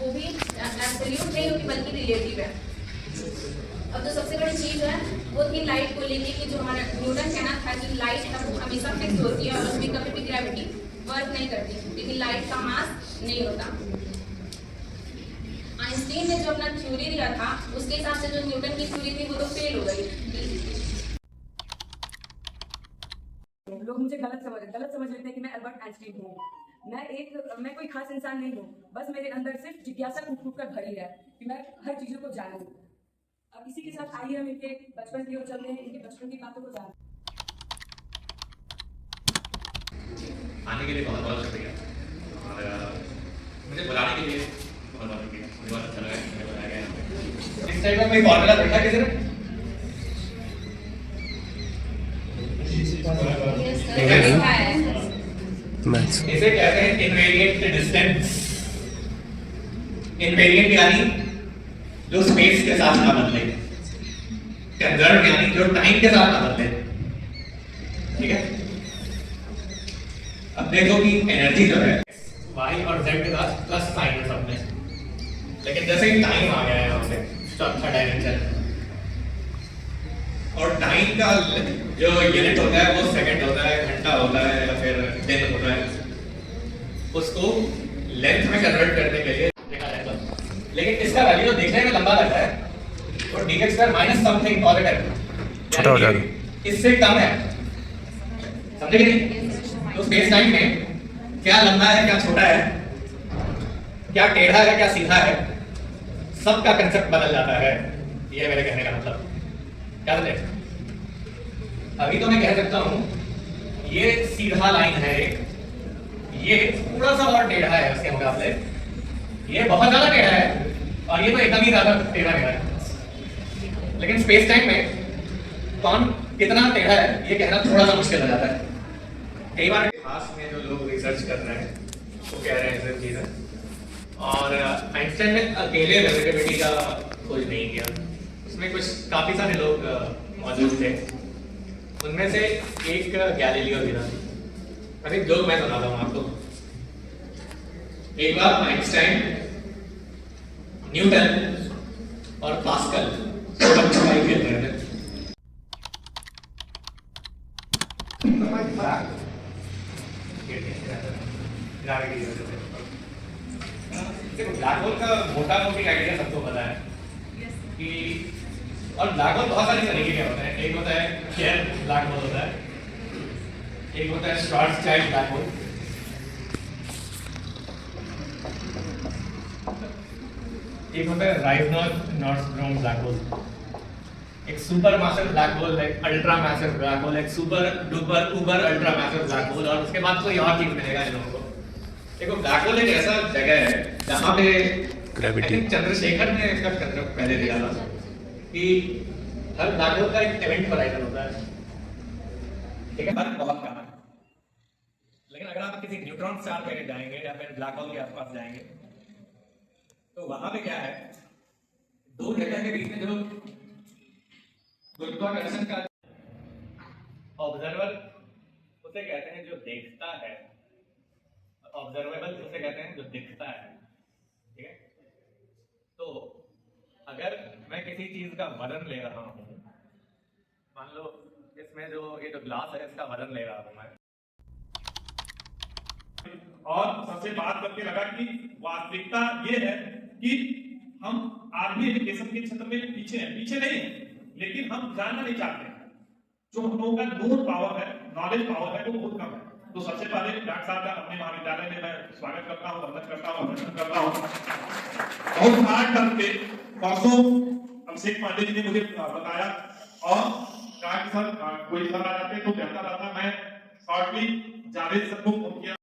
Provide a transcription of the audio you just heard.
वो भी एब्सोल्यूट नहीं होती बल्कि रिलेटिव है। अब जो सबसे बड़ी चीज़ है वो थी लाइट को लेके कि जो हमारा न्यूटन कहना था कि लाइट है वो हमेशा फिक्स होती है और उसमें कभी भी ग्रेविटी वर्क नहीं करती, लेकिन लाइट का मास नहीं होता। आइंस्टीन ने जो अपना थ्योरी दिया था उसके हिसाब से जो न्यूटन की थ्योरी थी वो तो फेल हो गई। लोग मुझे गलत समझ लेते हैं कि मैं अल्बर्ट आइंस्टीन हूँ। मैं कोई खास इंसान नहीं हूँ, बस मेरे अंदर सिर्फ जिज्ञासा कूट कर भरी है कि मैं हर चीजों को जानूं। अब इसी के साथ आइए हम इनके बचपन की ओर चलते हैं, इनके बचपन की बातों को जानते हैं। आने के लिए बहुत बहुत शुक्रिया और मुझे बुलाने के लिए बहुत बहुत शुक्रिया। मुझे बहुत अच्छा लगा कि मुझे बुलाया गया। इस टाइप का कोई फॉर्मूला देखा किसी ने? इसे कहते हैं इनवेरिएंट डिस्टेंस। इनवेरिएंट यानी जो स्पेस के साथ ना बदले, कंजर्व यानी जो टाइम के साथ ना बदले। ठीक है, अब देखो कि एनर्जी जो है y और z के साथ प्लस साइन है सब में, लेकिन जैसे ही टाइम आ गया है यहाँ पे चौथा डायमेंशन, और टाइम का जो यूनिट होता है वो सेकंड होता है, घंटा होता है या फिर दिन होता है, उसको लेंथ में कन्वर्ट करने के लिए देखा जाता है। लेकिन इसका वैल्यू देखने में लंबा लगता है तो dx square minus something positive छोटा हो जाएगा, इससे कम है। समझे कि नहीं? तो स्पेस टाइम में क्या लंबा है क्या छोटा है, क्या टेढ़ा है क्या सीधा है, सबका कंसेप्ट बदल जाता है। ये मेरे कहने का मतलब क्या समझे? अभी तो मैं कह सकता हूं ये सीधा लाइन है एक, ये थोड़ा सा और टेढ़ा है उसके मुकाबले, ये बहुत ज्यादा टेढ़ा है और ये तो एकदम ही ज्यादा टेढ़ा है। लेकिन स्पेस टाइम में कौन कितना टेढ़ा है ये कहना थोड़ा सा मुश्किल हो जाता है। कई बार इतिहास में जो लोग रिसर्च कर रहे हैं वो कह रहे हैं सब चीजें, और आइंस्टाइन ने अकेले रिलेटिविटी का खोज नहीं किया, उसमें कुछ काफी सारे लोग मौजूद थे। उनमें से एक गैलीलियो भी था। अभी जोक मैं सुनाता हूँ आपको। एक बार आइंस्टाइन, न्यूटन और पास्कल सब छुपाई खेल रहे थे। ब्लैक होल का मोटा मोटी आइडिया सबको पता है कि, और ब्लैक होल बहुत सारे तरीके के होते हैं। एक होता है शेयर ब्लैक होल होता है, एक होता है श्वार्ज़चाइल्ड ब्लैक होल, एक होता है राइजनर-नॉर्डस्ट्रॉम ब्लैक होल, एक सुपर मैसिव ब्लैक होल, एक अल्ट्रा मैसिव ब्लैक होल, एक सुपर डुपर उबर अल्ट्रा मैसिव ब्लैक होल, और उसके बाद कोई और चीज मिलेगा इन लोगों को। देखो ब्लैक होल एक ऐसा जगह है जहाँ पे ग्रेविटी, चंद्रशेखर ने इसका कंसेप्ट पहले दिया था कि हर ब्लैक होल का एक इवेंट होराइजन होता है। ठीक है, फर्क बहुत कम है। लेकिन अगर आप किसी न्यूट्रॉन स्टार पे जाएंगे या फिर ब्लैक होल के आसपास जाएंगे तो वहां पे क्या है, दो जगह के बीच में जो गुरुत्वाकर्षण का ऑब्जर्वर उसे कहते हैं जो देखता है, ऑब्जर्वेबल उसे कहते हैं जो दिखता है। ठीक है, तो अगर मैं किसी चीज का वजन ले रहा हूं, मान लो इसमें जो ये जो ग्लास है इसका वजन ले रहा हूं मैं, और सबसे बात करके लगा कि वास्तविकता ये है कि हम आज भी एजुकेशन के क्षेत्र में पीछे नहीं है, लेकिन हम जानना नहीं चाहते हैं। जो हम लोगों का नोट पावर है, नॉलेज पावर है, वो बहुत कम है। तो सबसे पहले डॉक्टर साहब का अपने महाविद्यालय में मैं स्वागत करता हूँ, वंदन करता हूँ, अभिनंदन करता हूँ। बहुत हार्ड टर्म पे परसों अभिषेक पांडे जी ने मुझे बताया और कहा कि सर कोई सर आ जाते तो बेहतर रहता। मैं शॉर्टली जावेद सर को फोन किया।